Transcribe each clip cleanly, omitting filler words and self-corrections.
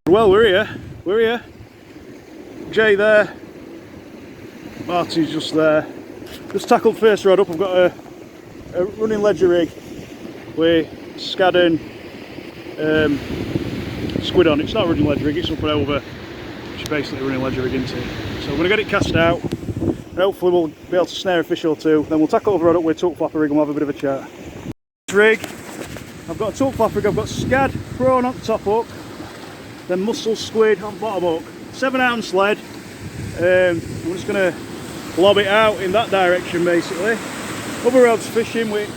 Well, we're here. Jay there, Marty's just there. Just tackled first rod up. I've got a running ledger rig with scad and squid on. It's not a running ledger rig, it's up and over. It's basically a running ledger rig into it. So I'm going to get it cast out. Hopefully we'll be able to snare a fish or two. Then we'll tackle the rod up with a talk flapper rig and we'll have a bit of a chat. Rig. I've got a talk flapper rig, I've got scad, prawn on the top hook, then mussel, squid on the bottom hook. 7-ounce lead. I'm just going to lob it out in that direction basically. Other rods fishing with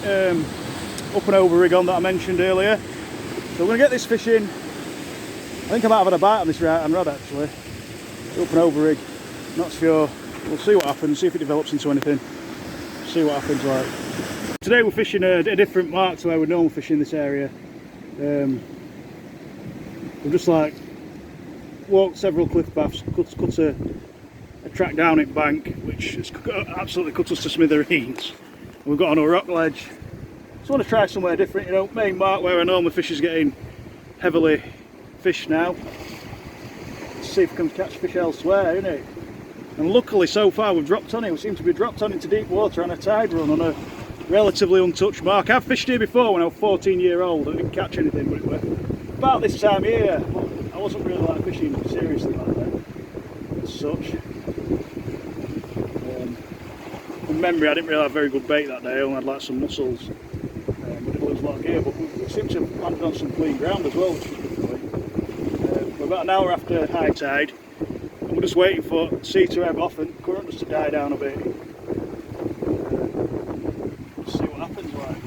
up and over rig on that I mentioned earlier. So we're going to get this fish in. I think I might have had a bite on this right hand rod actually. Up and over rig. Not sure. We'll see what happens, see if it develops into anything. See what happens like. Today we're fishing a different mark to where we normally fish in this area. We've just like walked several cliff paths, cut a track down it bank, which has absolutely cut us to smithereens. We've got on a rock ledge. Just want to try somewhere different, you know, main mark where I normally fish is getting heavily fished now. Let's see if we can catch fish elsewhere, innit? And luckily so far we've dropped on it. We seem to be dropped on into deep water on a tide run on a relatively untouched mark. I've fished here before when I was 14-year-old. I didn't catch anything, but it was about this time of year. I wasn't really like fishing seriously back then, as such. From memory, I didn't really have very good bait that day. I only had like some mussels. We didn't lose a lot of gear, but we seem to have landed on some clean ground as well, which is good going. We're about an hour after high tide. And we're just waiting for the sea to ebb off and current just to die down a bit. See what happens like.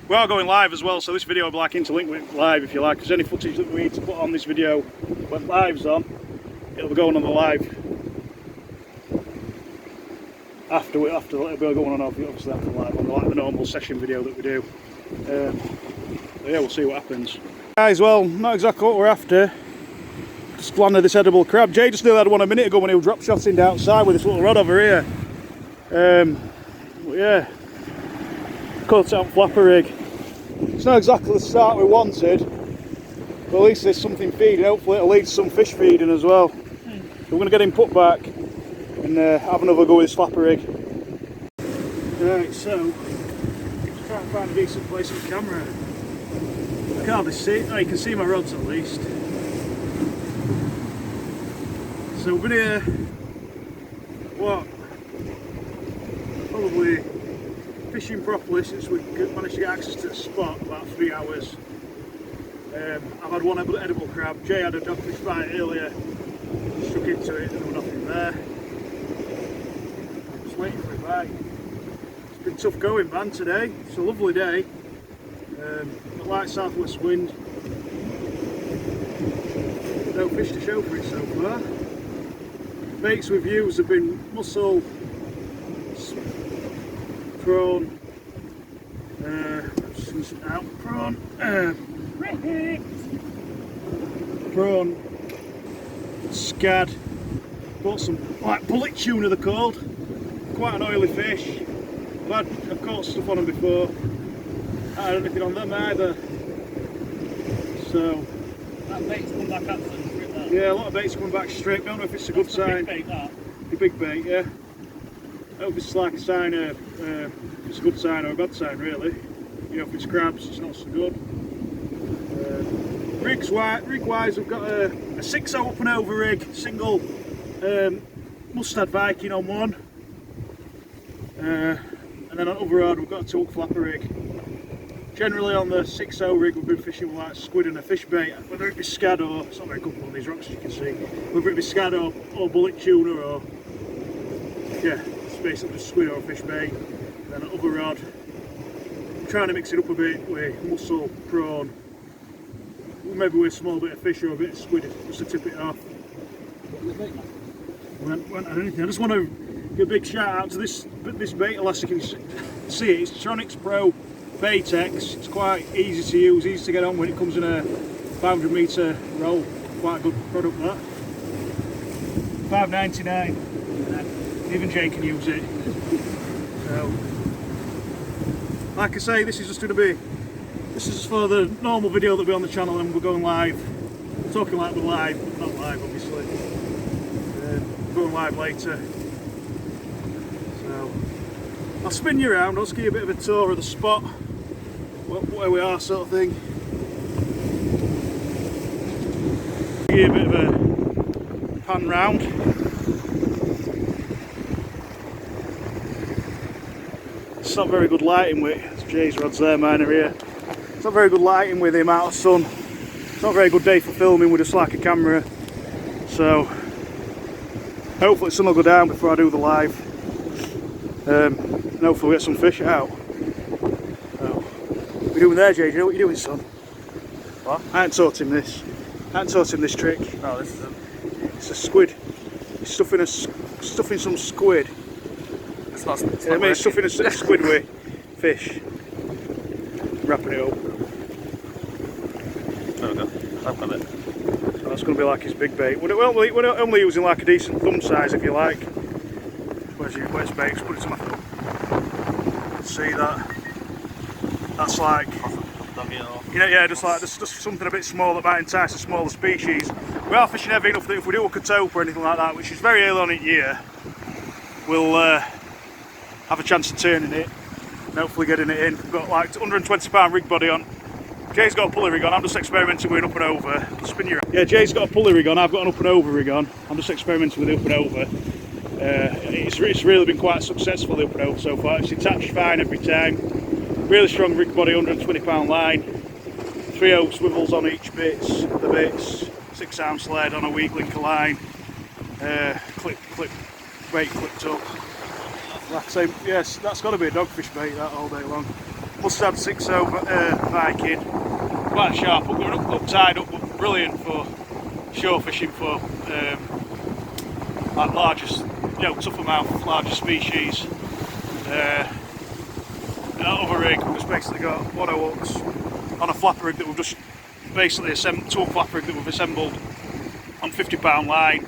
We are going live as well, so this video will be like interlinked with live if you like. If there's any footage that we need to put on this video when live's on, it'll be going on the live after it'll be going on obviously after the live on like the normal session video that we do. So yeah, we'll see what happens. Guys, well, not exactly what we're after. Just landed this edible crab. Jay just nearly had one a minute ago when he was drop shotting outside with this little rod over here. But yeah, cut out flapper rig. It's not exactly the start we wanted, but at least there's something feeding. Hopefully it'll lead to some fish feeding as well. So we're going to get him put back and have another go with this flapper rig. Right, so let's try and find a decent place for the camera. I can hardly see. Oh, you can see my rods at least. So we've been here, what, probably fishing properly since we managed to get access to the spot, about 3 hours. I've had one edible crab. Jay had a dogfish bite earlier, struck into it and there was nothing there. Just waiting for a bite. It's been tough going, man, today. It's a lovely day. A light southwest wind. No fish to show for it so far. Baits we've used have been mussel, prawn, prawn, scad. Bought some like bullet tuna they're called. Quite an oily fish. I've caught stuff on them before. I haven't had anything on them either. So that bait's come back up. Yeah, a lot of baits coming back straight. Don't know if it's a good sign. Big bait, that. The big bait, yeah. I hope it's like a sign of it's a good sign or a bad sign, really. You know, if it's crabs, it's not so good. Rig-wise, we've got a 6.0 up and over rig, single Mustad Viking on one, and then on the other rod we've got a talk flapper rig. Generally on the 6.0 rig we've been fishing with like squid and a fish bait, whether it be scad or, it's not very good on these rocks as you can see, whether it be scad or bullet tuna or, yeah, it's basically a squid or a fish bait. And then on the other rod, I'm trying to mix it up a bit with mussel, prawn, maybe with a small bit of fish or a bit of squid just to tip it off. Won't add anything. I just want to give a big shout out to this bait, unless you can see it. It's Tronics Pro Baitex. It's quite easy to use, easy to get on when it comes in a 500 metre roll. Quite a good product that. $5.99. Even Jay can use it. So, like I say, this is just going to be This is for the normal video that'll be on the channel, and we're going live. Talking like we're live, not live obviously. Going live later. So I'll spin you around, I'll just give you a bit of a tour of the spot, where we are sort of thing. Give you a bit of a pan round. It's not very good lighting with Jay's rods there, mine are here. It's not very good lighting with the amount of sun. It's not a very good day for filming with a slacker camera. So hopefully the sun will go down before I do the live. And hopefully we'll get some fish out. So, what are you doing there, JJ? What are you doing, son? What? I ain't taught him this. I ain't taught him this trick. No, this isn't. It's a squid. He's stuffing some squid. It's not. He's stuffing a squid with fish. Wrapping it up. There we go. I've got it. So that's going to be like his big bait. We're only using like a decent thumb size, if you like. Where's bait? Just put it to my thumb. See that? That's like, you know, yeah, just something a bit small that might entice a smaller species. We are fishing heavy enough that if we do a cotope or anything like that, which is very early on in the year, we'll have a chance of turning it and hopefully getting it in. We've got like 120 pound rig body on. Jay's got a pulley rig on. I'm just experimenting with an up and over. Spin your. Yeah, Jay's got a pulley rig on. I've got an up and over rig on. I'm just experimenting with the up and over. It's really been quite successful, the up and over so far. It's attached fine every time. Really strong rig body, 120 pound line. 3/0 swivels on each bits. The bits. 6 arm sled on a weak link of line. Clip bait clipped up. Like I say, yes, that's got to be a dogfish bait that all day long. Must have 6/0 Viking. Quite sharp, up tied up, but brilliant for shore fishing for like largest, you know, tougher mouth, larger species. Other rig, we've just basically got 1/0 hooks on a flapper rig that we've just basically assembled, two flapper rig that we've assembled on 50 pound line.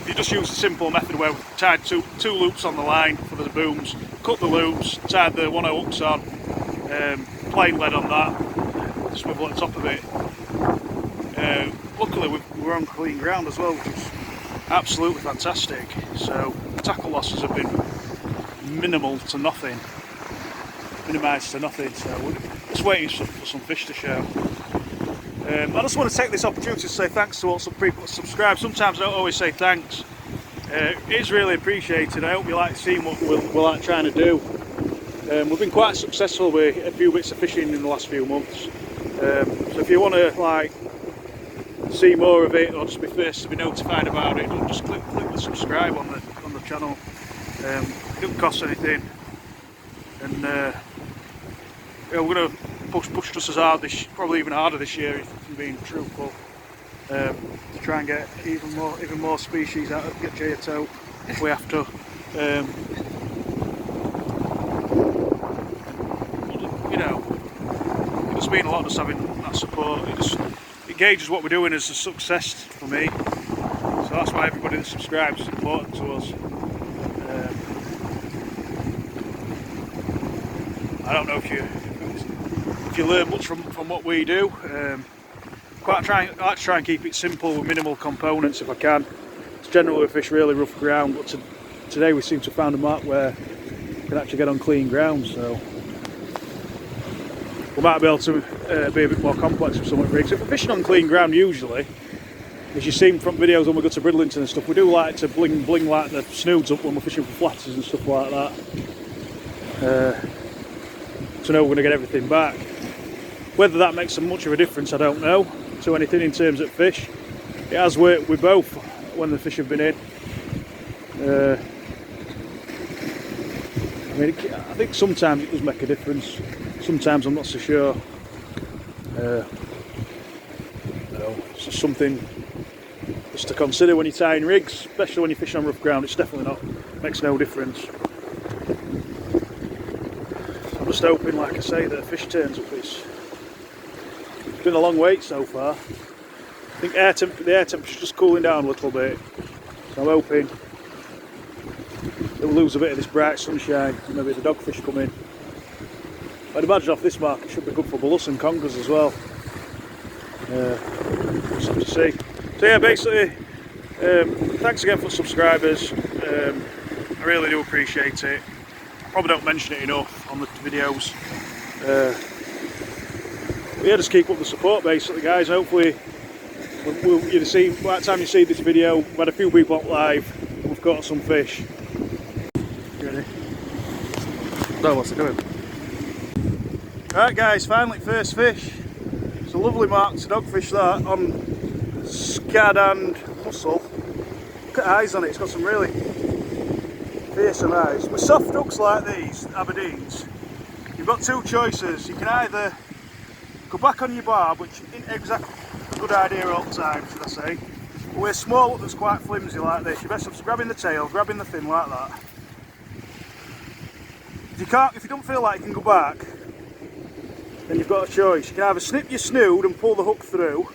You just use a simple method where we've tied two loops on the line for the booms, cut the loops, tied the 1/0 hooks on, plain lead on that, swivel at the top of it. Luckily we're on clean ground as well, which is absolutely fantastic. So tackle losses have been minimal to nothing, minimised to nothing. So we're just waiting for some fish to show. I just want to take this opportunity to say thanks to all some people that subscribe. Sometimes I don't always say thanks. It is really appreciated. I hope you like seeing what we're like trying to do. We've been quite successful with a few bits of fishing in the last few months. So if you want to like see more of it or just be first to be notified about it, just click the subscribe on the channel. It doesn't cost anything, and yeah, we're going to push just as hard probably even harder this year, if I'm being truthful, to try and get even more species out of get Jay a tote if we have to. You know, it just means a lot just having that support. It gauges what we're doing as a success for me. So that's why everybody that subscribes is important to us. I don't know if you learn much from what we do. I like to try and keep it simple with minimal components if I can. It's generally we fish really rough ground, but today we seem to have found a mark where we can actually get on clean ground. So we might be able to be a bit more complex with some of the rigs. If we're fishing on clean ground, usually, as you've seen from videos when we go to Bridlington and stuff, we do like to bling like the snoods up when we're fishing for flatters and stuff like that. To know we're going to get everything back. Whether that makes much of a difference, I don't know, to anything in terms of fish. It has worked with both when the fish have been in. I mean, I think sometimes it does make a difference. Sometimes I'm not so sure. No, it's just something just to consider when you're tying rigs, especially when you're fishing on rough ground. It's definitely not, makes no difference. I'm just hoping, like I say, that a fish turns up. It's been a long wait so far. I think the air temperature's just cooling down a little bit, so I'm hoping it'll lose a bit of this bright sunshine and maybe the dogfish come in. I'd imagine off this mark it should be good for bullets and conkers as well. Just have to see. So yeah, basically, thanks again for subscribers. I really do appreciate it. Probably don't mention it enough on the videos. But yeah, just keep up the support basically, guys. Hopefully, you'll see, by the time you see this video, we've had a few people up live, we've got some fish. You ready? No, what's it doing? Right guys, finally first fish. It's a lovely marked dogfish that, on scad and mussel. Look at the eyes on it, it's got some really fearsome eyes. With soft ducks like these, Aberdeens, you've got two choices. You can either go back on your barb, which isn't exactly a good idea all the time, should I say. But with a small that's quite flimsy like this, you're best off grabbing the tail, grabbing the fin like that. If you don't feel like you can go back, then you've got a choice. You can either snip your snood and pull the hook through.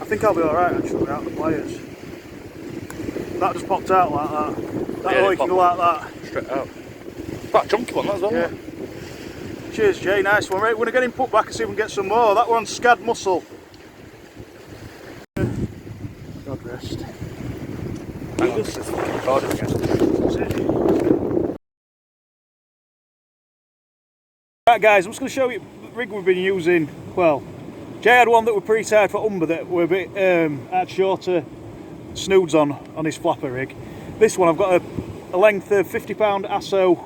I think I'll be alright actually without the pliers. That just popped out like that. That way you can go like that. Straight out. Quite a chunky one that as well. Yeah. Cheers Jay, nice one. Right, we're going to get him put back and see if we can get some more. That one's scad mussel. God rest. Hang on, this is fucking recording again. Right guys, I'm just going to show you the rig we've been using. Well, Jay had one that were pre-tied for umber that were a bit had shorter snoods on his flapper rig. This one I've got a length of 50 pound Asso.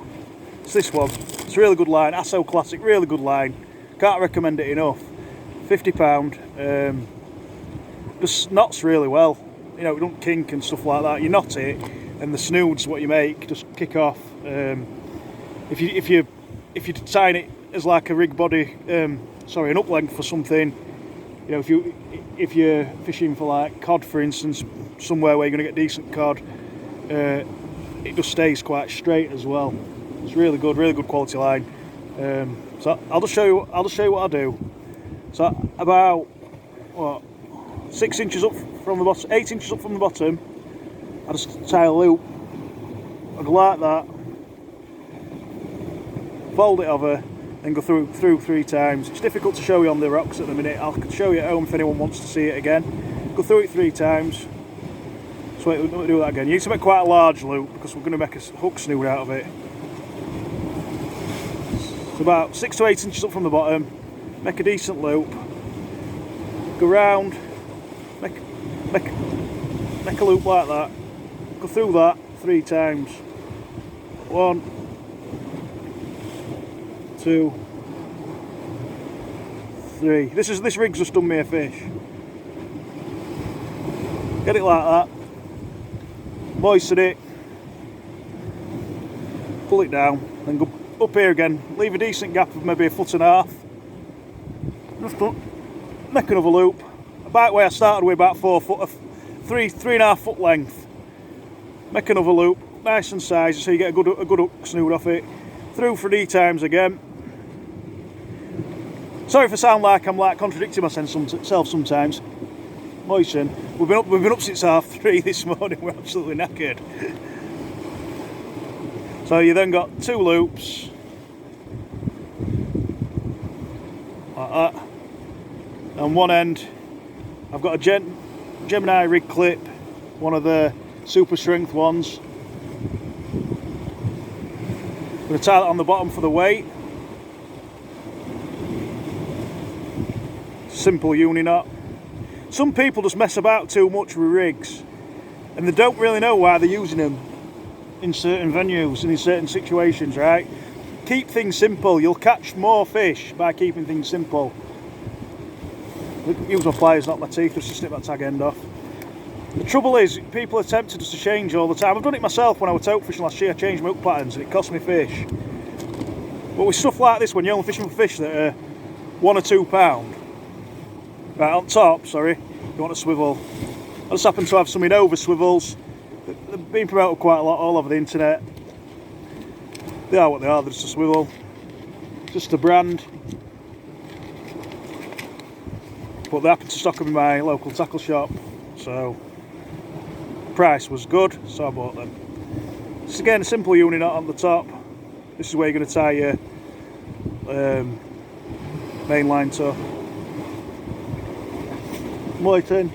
It's this one. It's a really good line, Asso Classic, really good line. Can't recommend it enough. 50 pound. Just knots really well. You know, it don't kink and stuff like that. You knot it, and the snoods what you make just kick off. If you're tying it as like a rig body, sorry, an up length for something, you know, if you're fishing for like cod, for instance, somewhere where you're going to get decent cod, it just stays quite straight as well. It's really good quality line. So I'll just show you what I do. So about what, 6 inches up from the bottom, 8 inches up from the bottom, I just tie a loop. I go like that. Fold it over and go through 3 times. It's difficult to show you on the rocks at the minute. I'll show you at home if anyone wants to see it again. Go through it 3 times. So we'll do that again. You need to make quite a large loop because we're going to make a hook snood out of it. So about 6 to 8 inches up from the bottom. Make a decent loop. Go round. Make a loop like that. Go through that 3 times. 1, 2, 3. This rig's just done me a fish. Get it like that. Moisten it. Pull it down. Then go up here again. Leave a decent gap of maybe 1.5 foot. Just make another loop. About where I started with, about 4 foot of 3.5 foot length. Make another loop, nice and sized, so you get a good hook snood off it. Through 3 times again. Sorry if I sound like I'm like contradicting myself sometimes. Moisten. We've been up since 3:30 this morning. We're absolutely knackered. So you then got 2 loops like that. And one end, I've got a Gemini rig clip, one of the super strength ones. I'm going to tie that on the bottom for the weight. Simple uni knot. Some people just mess about too much with rigs and they don't really know why they're using them in certain venues and in certain situations, right? Keep things simple. You'll catch more fish by keeping things simple. Use my pliers, not my teeth, just to snip that tag end off. The trouble is, people are tempted just to change all the time. I've done it myself when I was tote fishing last year. I changed my hook patterns and it cost me fish. But with stuff like this, when you're only fishing for fish that are 1 or 2 pound, right on top, sorry, you want a swivel. I just happen to have some Innova swivels. They're being promoted quite a lot all over the internet. They are what they are, they're just a swivel. Just a brand. But they happen to stock them in my local tackle shop, so price was good, so I bought them. Just again, a simple uni knot on the top. This is where you're going to tie your mainline tow. Light in.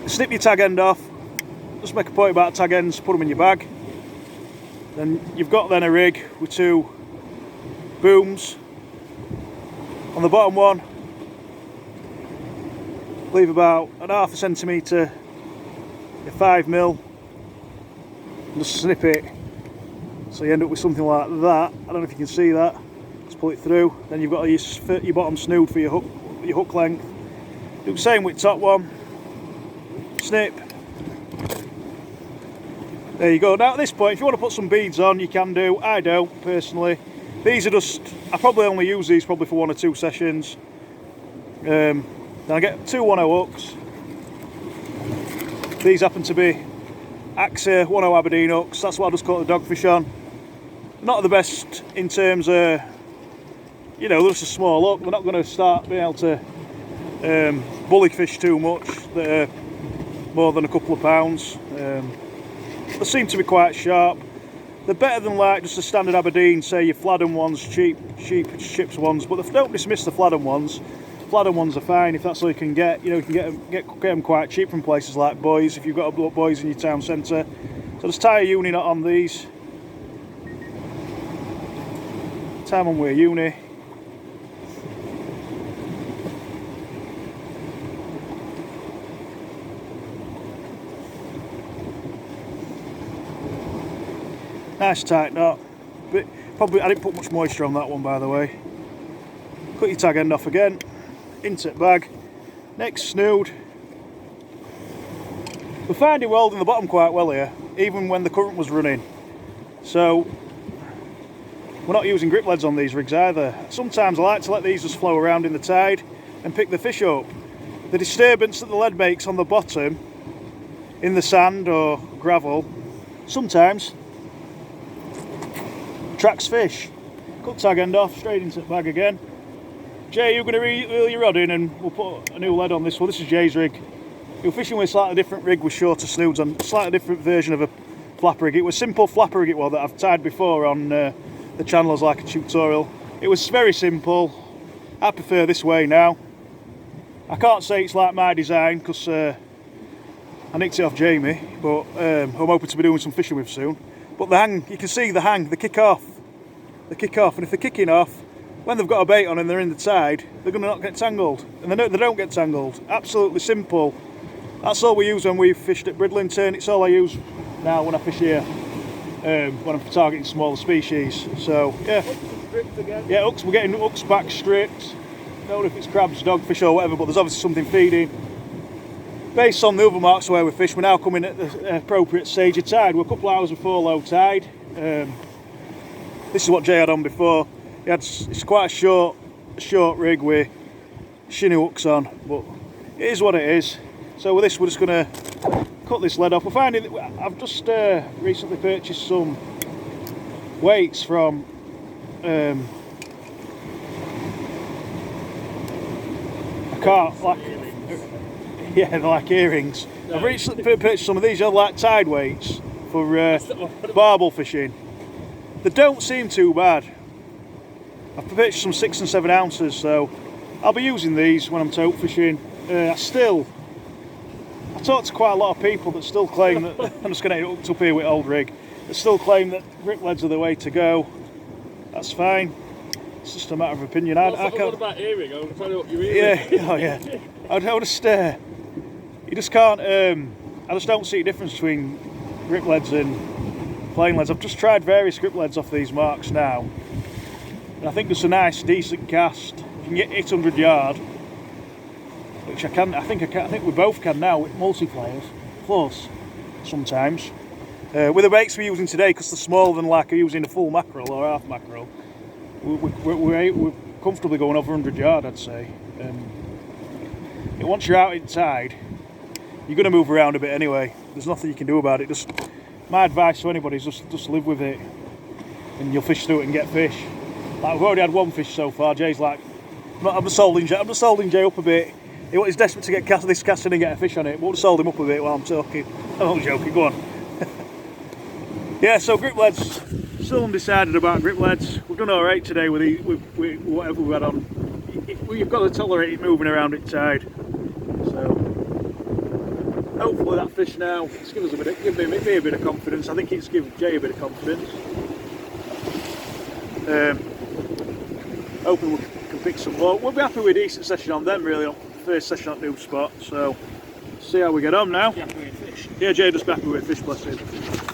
Snip your tag end off. Just make a point about tag ends, put them in your bag. Then you've got then a rig with 2 booms. On the bottom one, leave about an ½ centimetre, 5mm, and just snip it. So you end up with something like that. I don't know if you can see that. Just pull it through. Then you've got your bottom snood for your hook length. Do the same with top one. Snip. There you go. Now at this point, if you want to put some beads on, you can do. I don't personally. These are just, I probably only use these probably for 1 or 2 sessions. Then I get 2 10 hooks. These happen to be AXA 10 Aberdeen hooks. That's what I just caught the dogfish on. Not the best in terms of, you know, they're just a small hook. We're not going to start being able to bully fish too much that are more than a couple of pounds. They seem to be quite sharp. They're better than like just the standard Aberdeen, say your Fladden ones, cheap chips ones. But don't dismiss the Fladden ones. Fladden ones are fine if that's all you can get. You know, you can get them quite cheap from places like Boys if you've got a Boys in your town centre. So just tie a uni knot on these. Tie them on with a uni. Nice tight knot, but probably I didn't put much moisture on that one, by the way. Cut your tag end off again, into the bag. Next snood. We're finding we're holding the bottom quite well here, even when the current was running. So we're not using grip leads on these rigs either. Sometimes I like to let these just flow around in the tide and pick the fish up. The disturbance that the lead makes on the bottom, in the sand or gravel, sometimes attracts fish. Cut tag end off, straight into the bag again. Jay, you're going to reel your rod in and we'll put a new lead on this one. This is Jay's rig. You're fishing with a slightly different rig with shorter snoods on, slightly different version of a flapper rig. It was simple flapper rig it was that I've tied before on the channel as like a tutorial. It was very simple. I prefer this way now. I can't say it's like my design because I nicked it off Jamie, but I'm hoping to be doing some fishing with soon. But the hang, you can see the hang, the kick off, and if they're kicking off, when they've got a bait on and they're in the tide, they're going to not get tangled, and they don't get tangled. Absolutely simple. That's all we use when we fished at Bridlington. It's all I use now when I fish here, when I'm targeting smaller species. So yeah, yeah, hooks. We're getting hooks back stripped. I don't know if it's crabs, dogfish, or whatever, but there's obviously something feeding. Based on the other marks where we fish, we're now coming at the appropriate stage of tide. We're a couple of hours before low tide. This is what Jay had on before. It's quite a short rig with shinny hooks on, but it is what it is. So with this, we're just going to cut this lead off. We're finding that I've just recently purchased some weights from yeah, they're like earrings. I've recently purchased some of these, like tide weights for barbel fishing. They don't seem too bad. I've purchased some 6 and 7 ounces, so I'll be using these when I'm tote fishing. I talk to quite a lot of people that still claim that, I'm just going to get hooked up here with old rig, that still claim that grip leads are the way to go. That's fine. It's just a matter of opinion. I can't. What about earring? I'm trying to hook your earring. Yeah, oh yeah. I just you just can't. I just don't see a difference between grip leads and plain leads. I've just tried various grip leads off these marks now, and I think it's a nice, decent cast. You can get 800 yard, which I can. I think we both can now with multipliers. Close sometimes. With the baits we're using today, because they're smaller than like using a full mackerel or half mackerel, we're comfortably going over 100 yard, I'd say. Once you're out in tide, you're going to move around a bit anyway. There's nothing you can do about it. Just my advice to anybody is just live with it, and you'll fish through it and get fish. Like we've already had one fish so far. Jay's like, I'm just holding Jay up a bit. He's desperate to get this casting and get a fish on it. But we'll just hold him up a bit while I'm talking. I'm not joking. Go on. Yeah. So grip leads, Still undecided about grip leads. We've done alright today with whatever we've had on. We've got to tolerate it moving around at tide. So hopefully that fish now, it's given us a bit of, give me a bit of confidence. I think it's given Jay a bit of confidence. Hoping we can pick some more. We'll be happy with a decent session on them really, on first session on new spot. So see how we get on now. Yeah, Jay does be happy with fish, bless him.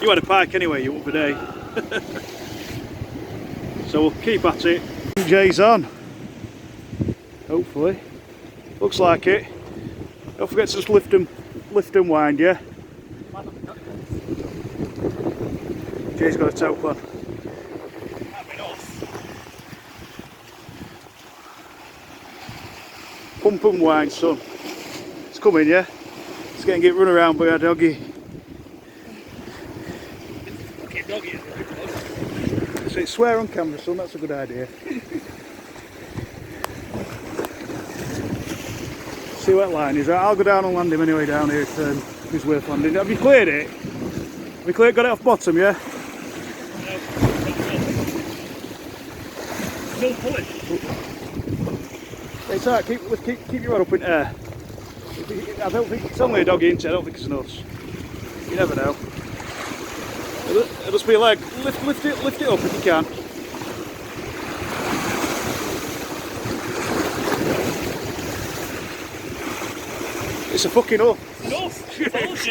You had a pike anyway, you up for day. So we'll keep at it. Jay's on. Hopefully. Looks like it. Don't forget to just lift and wind, yeah? Jay's got a tope on. Pump and wind, son. It's coming, yeah? It's getting run around by a doggy. So swear on camera, son, that's a good idea. See what line is. I'll go down and land him anyway down here if he's worth landing. Have you cleared it? Have you got it off bottom, yeah? Still pulling. It's alright, keep your rod up in air. I don't think it's only a doggy, isn't it? I don't think it's an Huss. You never know. It'll just be a leg. Lift it up if you can. It's a fucking Huss.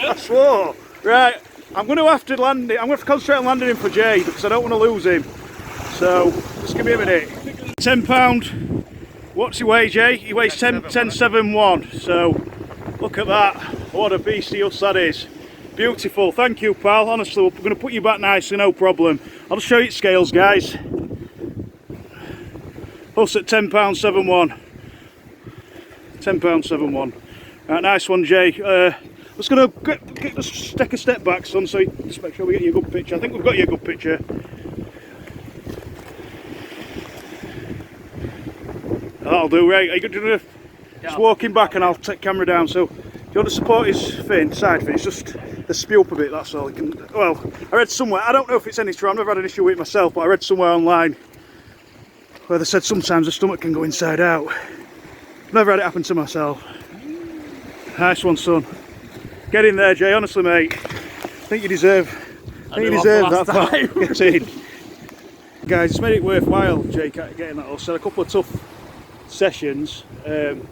I swore. Right, I'm going to have to land it. I'm going to have to concentrate on landing him for Jay because I don't want to lose him. So just give me a minute. £10. What's he weigh, Jay? He weighs 10.71. So look at that. What a beastie Huss that is. Beautiful. Thank you, pal. Honestly, we're going to put you back nicely, no problem. I'll just show you scales, guys. Huss at £10.71. £10.71. Right, nice one, Jay. Just going to just take a step back, son, so just make sure we get you a good picture. I think we've got you a good picture. That'll do, right? Are you going to just walking back and I'll take camera down? So, do you want to support his fin, side fin? It's just the spew up a bit, that's all. It can, well, I read somewhere, I don't know if it's any true, I've never had an issue with it myself, but I read somewhere online where they said sometimes the stomach can go inside out. Never had it happen to myself. Nice one, son. Get in there, Jay, honestly, mate. I think you deserve that part. Get in. Guys, it's made it worthwhile, Jay, getting that. I've had a couple of tough sessions. And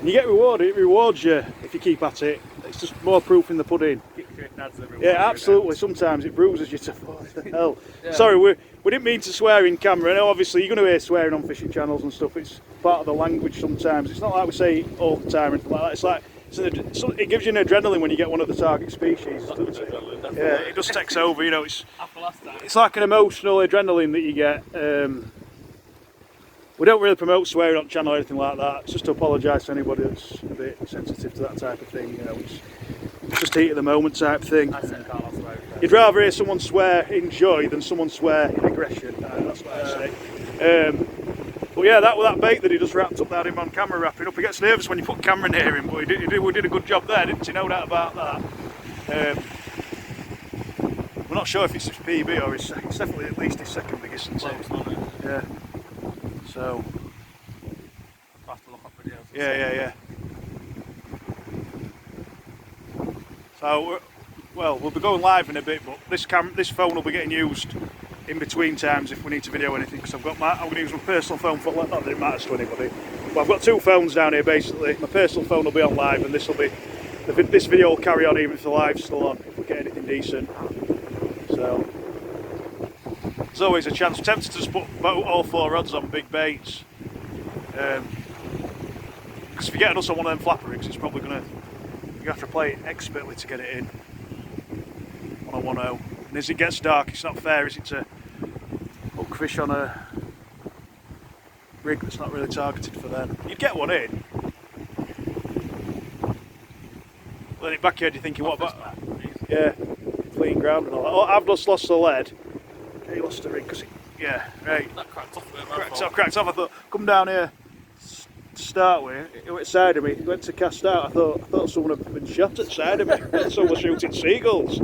you get rewarded, it rewards you if you keep at it. It's just more proof in the pudding. Yeah, absolutely. Sometimes it bruises you to hell. Yeah. Sorry, we didn't mean to swear in camera. I know obviously you're going to hear swearing on fishing channels and stuff. It's part of the language sometimes. It's not like we say it all the time or anything like that. It's like it gives you an adrenaline when you get one of the target species, doesn't it? Yeah, it just takes over. You know, it's like an emotional adrenaline that you get. We don't really promote swearing on channel or anything like that. It's just to apologise to anybody that's a bit sensitive to that type of thing. You know, it's just heat of the moment type thing. You'd rather hear someone swear in joy than someone swear in aggression. That's what I say. But yeah, that bait that he just wrapped up, that him on camera wrapping up. He gets nervous when you put camera near him, but we did a good job there, didn't he? No doubt about that. We're not sure if it's his PB or it's definitely at least his second biggest. Yeah. So. I'll have to look up videos. Yeah. So, well, we'll be going live in a bit, but this phone will be getting used in between times if we need to video anything. Because I'm going to use my personal phone for not that it matters to anybody. But I've got two phones down here basically. My personal phone will be on live, and this video will carry on even if the live's still on. If we get anything decent. So. There's always a chance. I'm tempted to just put all four rods on big baits. Because if you get us on one of them flapper rigs, it's probably going to... You have to play it expertly to get it in. 101.0. And as it gets dark, it's not fair, is it, to hook fish on a rig that's not really targeted for them. You'd get one in. Then it back your head, you're thinking, what about... Yeah, clean ground and all that. Oh, I've just lost the lead. He lost the rig because yeah, right. That cracked off. Cracked off. I thought, come down here to start with. He went side of me. He went to cast out. I thought someone had been shot at side of me. Someone was shooting seagulls.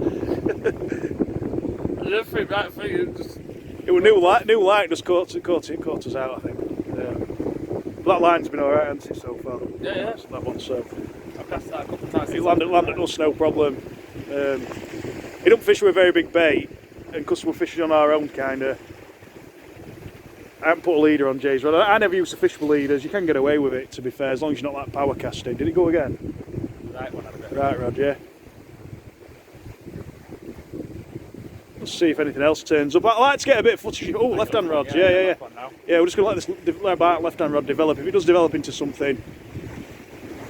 everything right for you. Just... It was new light just caught us out, I think. That line's been alright, hasn't it, so far? Yeah. That one, so. I've cast that a couple of times. It landed us, no problem. He don't fish with a very big bait, and because we're fishing on our own, kinda. I haven't put a leader on Jay's rod. I never used to fish with leaders. You can get away with it, to be fair, as long as you're not like power casting. Did it go again? Right one had a bit. Right rod, yeah. Let's see if anything else turns up. I like to get a bit of footage. Oh, left-hand rods, yeah. Yeah, we're just going to let this left-hand rod develop. If it does develop into something,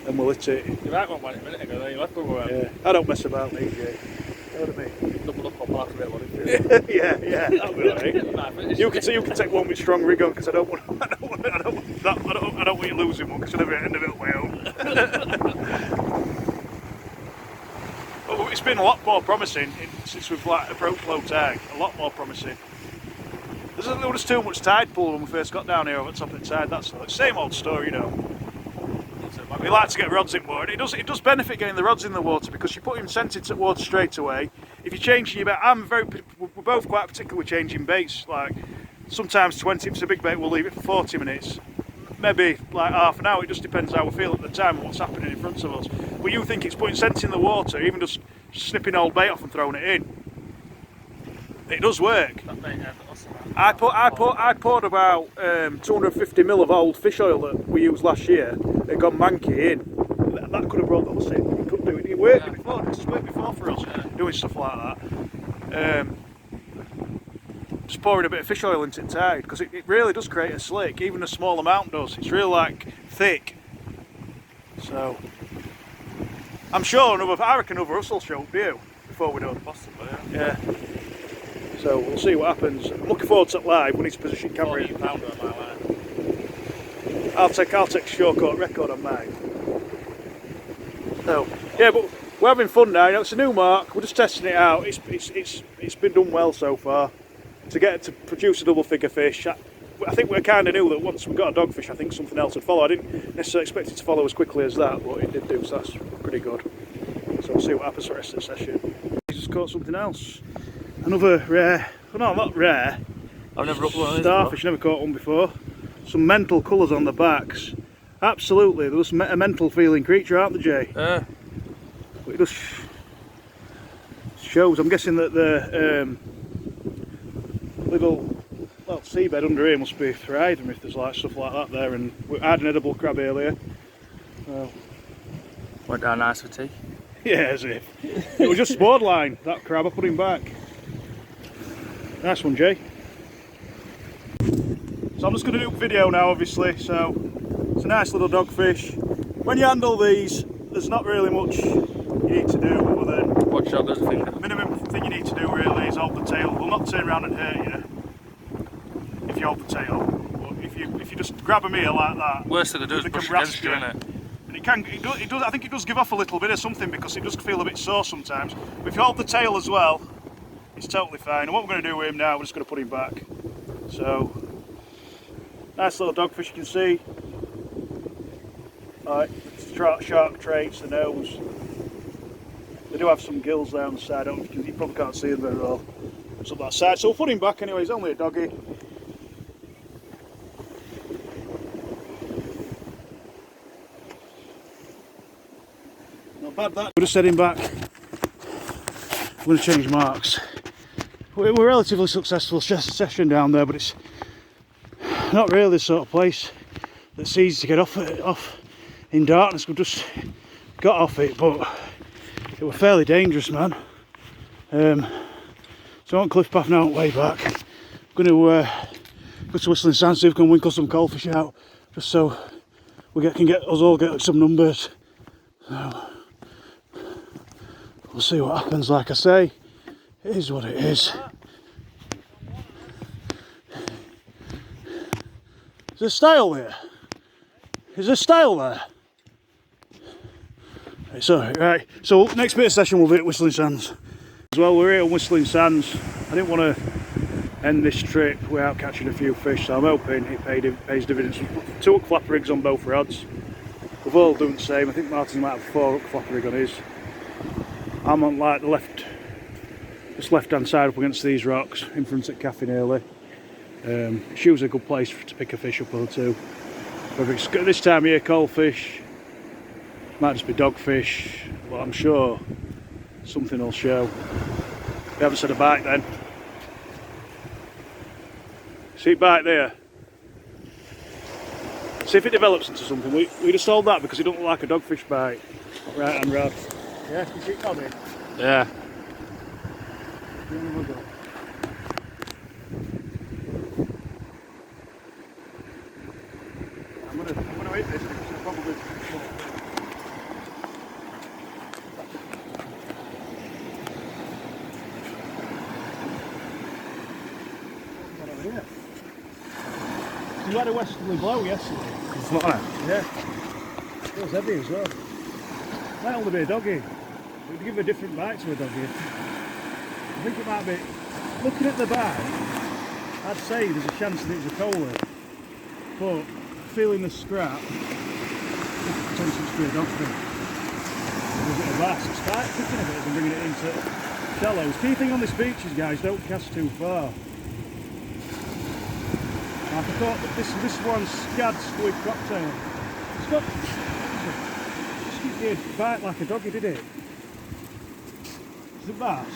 then we'll hit it. The right one went a minute ago, then your left one went. Yeah, I don't mess about these, Jay. You know what I mean? Double up on after it, what it yeah, that'll be alright. You can take one with strong rig on, because I don't want you losing one, because you'll never end up on my own. Oh, it's been a lot more promising since we've approached low tide. A lot more promising. There was too much tide pull when we first got down here over the top of the tide. That's the same old story, you know. We like to get rods in water. It does benefit getting the rods in the water because you put them scented to water straight away. If you're changing your bait, we're both quite particular with changing baits. Like sometimes 20, if it's a big bait, we'll leave it for 40 minutes. Maybe like half an hour. It just depends how we feel at the time and what's happening in front of us. But you think it's putting scent in the water, even just snipping old bait off and throwing it in. It does work. I poured about 250 ml of old fish oil that we used last year. It got manky in. That could have brought the Huss in. It could do it. It worked before. It's worked before for us doing stuff like that. Just pouring a bit of fish oil into the tide because it really does create a slick. Even a small amount does. It's really like thick. So I'm sure I reckon another Huss will show up here before we're done. Possibly, yeah. So we'll see what happens. I'm looking forward to it live when it's positioned camera in. I'll take a short record on mine. So yeah, but we're having fun now. You know, it's a new mark. We're just testing it out. It's been done well so far. To produce a double figure fish, I think we kind of knew that once we got a dogfish, I think something else would follow. I didn't necessarily expect it to follow as quickly as that, but it did do. So that's pretty good. So we'll see what happens for the rest of the session. We just caught something else. Another rare, well, no, not rare. I've never hooked one of these starfish, never caught one before. Some mental colours on the backs. Absolutely, there was a mental feeling creature, aren't there, Jay? Yeah. But it just shows. I'm guessing that the little seabed under here must be thriving if there's like stuff like that there. And we had an edible crab earlier. So. Went down nice for tea. Yeah, as if. It was just sport line, that crab. I put him back. Nice one, Jay. So I'm just going to do a video now, obviously. So it's a nice little dogfish. When you handle these, there's not really much you need to do other than watch out, there's a finger. The minimum thing you need to do really is hold the tail. We'll not turn around and hurt you if you hold the tail. But if you just grab them here like that, worst thing to do is push against you, innit? And it does. I think it does give off a little bit of something because it does feel a bit sore sometimes. But if you hold the tail as well, it's totally fine. And what we're going to do with him now, we're just going to put him back. So, nice little dogfish, you can see. Alright, shark traits, the nose. They do have some gills there on the side. You probably can't see them very well. It's up that side. So we'll put him back anyway. He's only a doggy. Not bad that. We're just heading back. We're going to change marks. We're a relatively successful session down there, but it's not really the sort of place that's easy to get off in darkness. We just got off it, but it was fairly dangerous, man. So on cliff path now, way back. I'm going to go to Whistling Sands, see if we can winkle some coalfish out, just so we can get some numbers. So we'll see what happens. Like I say, it is what it is. Is there style there? Is there style there? It's alright, right. So next bit of session will be at Whistling Sands. As well, we're here at Whistling Sands. I didn't want to end this trip without catching a few fish, so I'm hoping it pays dividends. 2 hook flapper rigs on both rods. We've all doing the same. I think Martin might have a 4 hook flapper rig on his. I'm on like the Just left hand side up against these rocks in front of Cafe Nearly. It's usually a good place to pick a fish up or two. Whether it's this time of year, cold fish, might just be dogfish, but I'm sure something will show. We haven't said a bite then. See it bite there? See if it develops into something. We just hold that because it don't look like a dogfish bite. Right hand rod. Yeah, can you see it coming? Yeah. I'm gonna eat this because it's probably here. You had a westerly blow yesterday. It's not that. Yeah. It was heavy as well. Might only be a doggy. We'd give a different bite to a doggy. I think it might be. Looking at the bite, I'd say there's a chance that it's a cola. But feeling the scrap, it's potentially to be a dogfish. Or is it a bass? It's quite picking a bit and bringing it into shallows. Key thing on this beach is, guys, don't cast too far. I thought that this one's scad squid cocktail. It's got. It did bite like a doggy, did it? Is it bass?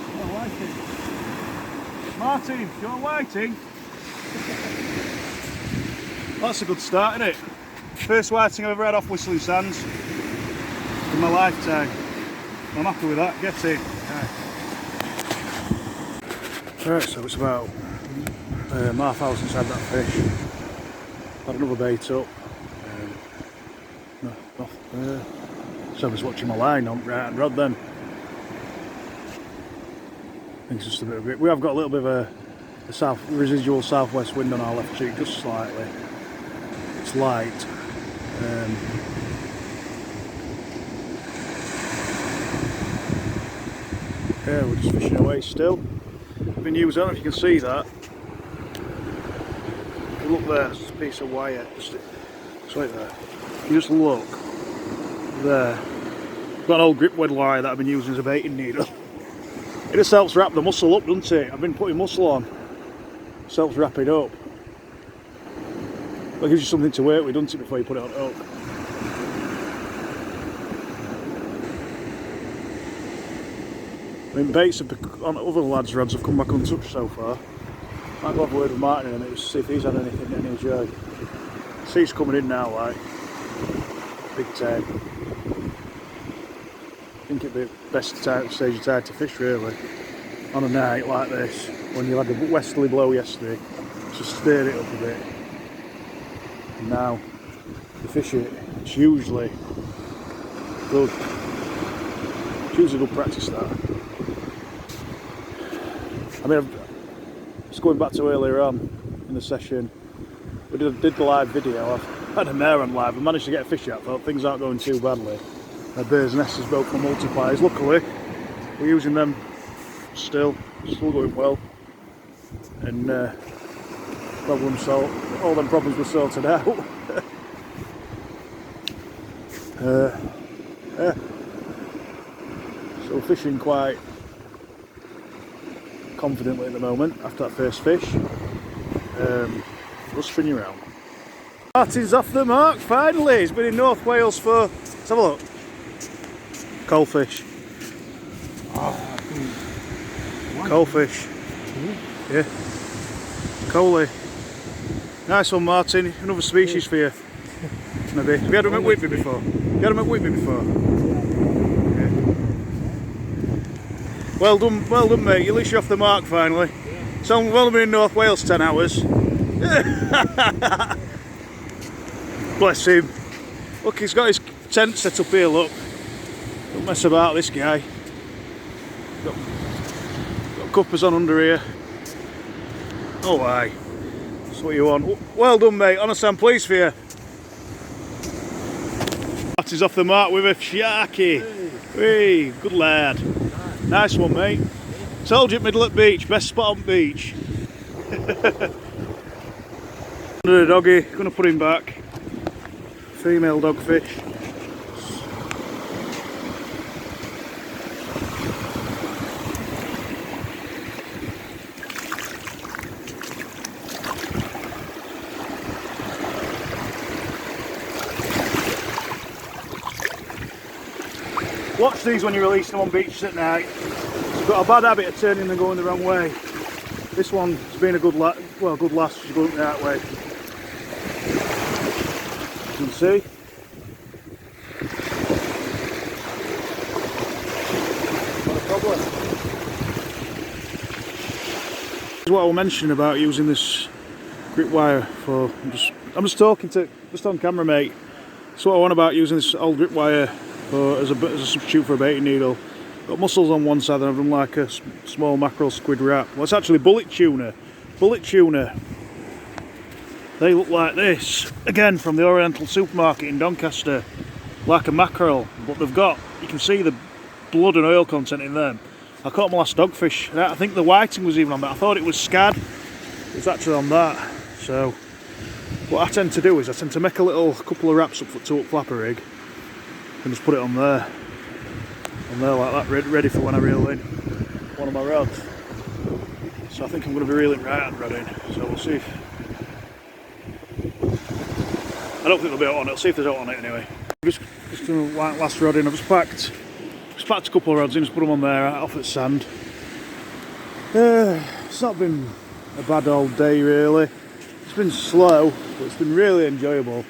I like it. Martin, do you want whiting? That's a good start, isn't it? First whiting I've ever had off Whistling Sands in my lifetime. I'm happy with that. Get it. Right, so it's about half hour since I had that fish. Had another bait up. So I was watching my line on right hand rod then. I think it's just a bit of it. We have got a little bit of a residual southwest wind on our left cheek, just slightly. It's light. Yeah, we're just fishing away still. I've been using, I don't know if you can see that. If you look there, there's a piece of wire. Just right there. You just look there. Got an old grip wed wire that I've been using as a baiting needle. It just helps wrap the muscle up, doesn't it? I've been putting muscle on. It helps wrap it up. It gives you something to work with, doesn't it, before you put it on hook. I mean, baits on other lads' rods have come back untouched so far. Might go have a word with Martin in a minute, see if he's had anything to enjoy. See, it's coming in now, like big time. I think it'd be best stage of tide to fish, really, on a night like this, when you had the westerly blow yesterday. Just stirred it up a bit. And now, you fish it, it's usually good. It's usually good practice, that. I mean, just going back to earlier on in the session, we did the live video. I've had a mare on live. I managed to get a fish out. Thought things aren't going too badly. My birds' nests is both for multipliers. Luckily, we're using them still going well. And problem solved. All them problems were sorted out. Yeah. So fishing quite confidently at the moment after that first fish. We'll spin you around. Martin's off the mark finally. He's been in North Wales for, let's have a look. Coalfish. Coalfish. Yeah. Coalie. Nice one, Martin. Another species for you. Maybe. Have you had them at Whitby before? You had them at Whitby before? Yeah. Well done, mate. At least you're off the mark finally. So we've only been in North Wales 10 hours. Bless him. Look, he's got his tent set up here, look. Don't mess about, this guy. Got cuppers on under here. Oh aye. That's what you want. Well done, mate. Honestly, I'm pleased for you. Martin's off the mark with a sharky. Hey, good lad. Nice one, mate. Told you at middle at beach, best spot on beach. Under the doggy, gonna put him back. Female dogfish. Watch these when you release them on beaches at night. It's got a bad habit of turning and going the wrong way. This one's been a good last, she's going the right way. You can see. Not a problem. This is what I was mentioning about using this grip wire for. I'm just talking to on camera, mate. That's what I want about using this old grip wire for as a substitute for a baiting needle. Got mussels on one side and I've done like a small mackerel squid wrap. Well, it's actually bullet tuna. Bullet tuna. They look like this. Again, from the Oriental supermarket in Doncaster. Like a mackerel, but they've got, you can see the blood and oil content in them. I caught my last dogfish. I think the whiting was even on that. I thought it was scad. It's actually on that. So, what I tend to do is I tend to make couple of wraps up to a flapper rig and just put it on there. On there like that, ready for when I reel in one of my rods. So I think I'm going to be reeling right hand rod in. So we'll see if... I don't think they'll be out on it. I'll see if there's out on it anyway. Just doing a last rod in. I've just packed a couple of rods in, just put them on there, off at sand. It's not been a bad old day really. It's been slow, but it's been really enjoyable.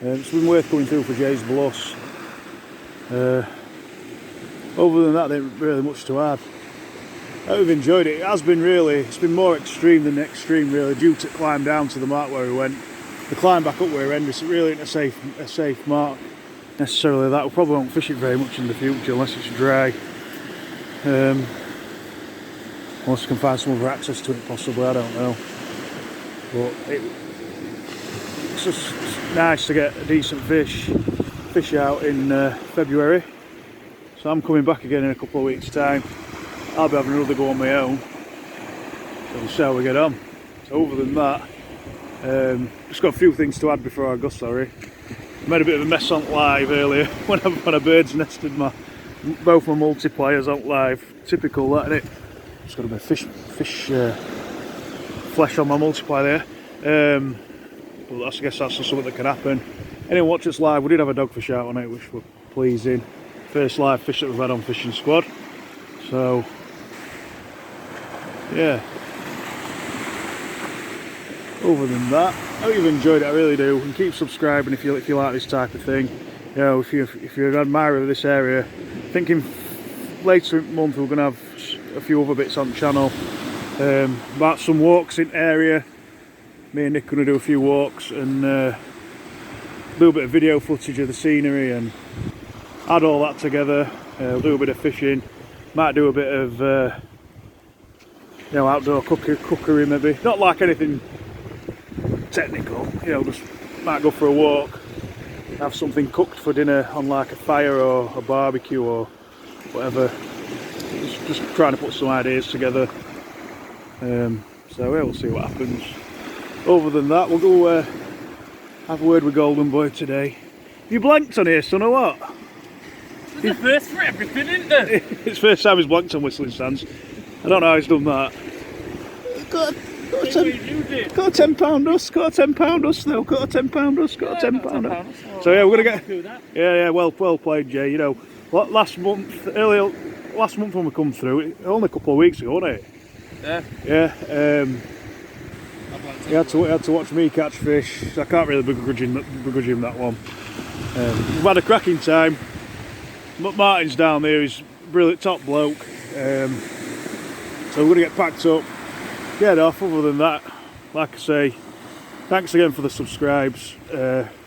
It's been worth going through for Jay's Bluffs. Other than that, there ain't really much to add. I've enjoyed it. It's been more extreme than extreme really, due to climb down to the mark where we went. The climb back up where we ended, it's really ain't a safe mark necessarily. That we probably won't fish it very much in the future unless it's dry. Unless we can find some other access to it possibly, I don't know. But it's just nice to get a decent fish out in February. So I'm coming back again in a couple of weeks' time. I'll be having another go on my own. So we'll see how we get on. So other than that, just got a few things to add before I go, sorry. I made a bit of a mess on live earlier when I bird's nested both my multipliers on live. Typical that, innit? Just got a bit of fish flesh on my multiplier there. But I guess that's just something that can happen. Anyone watch us live, we did have a dogfish out on it, which were pleasing. First live fish that we've had on Fishing Squad. So, yeah. Other than that, I hope you've enjoyed it, I really do. And keep subscribing if you like this type of thing. You know, if you're an admirer of this area, thinking later in the month we're going to have a few other bits on the channel. About some walks in area. Me and Nick are going to do a few walks and a little bit of video footage of the scenery and add all that together. We'll do a bit of fishing. Might do a bit of outdoor cookery maybe. Not like anything technical, just might go for a walk, have something cooked for dinner on like a fire or a barbecue or whatever. Just trying to put some ideas together. So yeah, we'll see what happens. Other than that, we'll go have a word with Golden Boy today. You blanked on here, son, or what? It's the first for everything, isn't it? It's first time he's blanked on whistling stands. I don't know how he's done that. Got a £10 Huss, got a £10 Huss though, got a £10 Huss, got a £10 Huss. So yeah, we're gonna get. Yeah, well played, Jay. You know, last month when we come through, only a couple of weeks ago, wasn't it? Yeah. Yeah. He had to watch me catch fish. So I can't really begrudge him that one. We've had a cracking time. Martin's down there. He's a brilliant top bloke. So we're gonna get packed up, get off. Other than that, like I say, thanks again for the subscribes.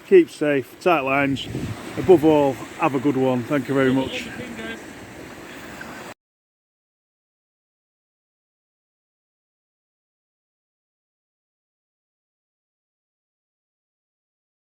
Keep safe, tight lines. Above all, have a good one. Thank you very much.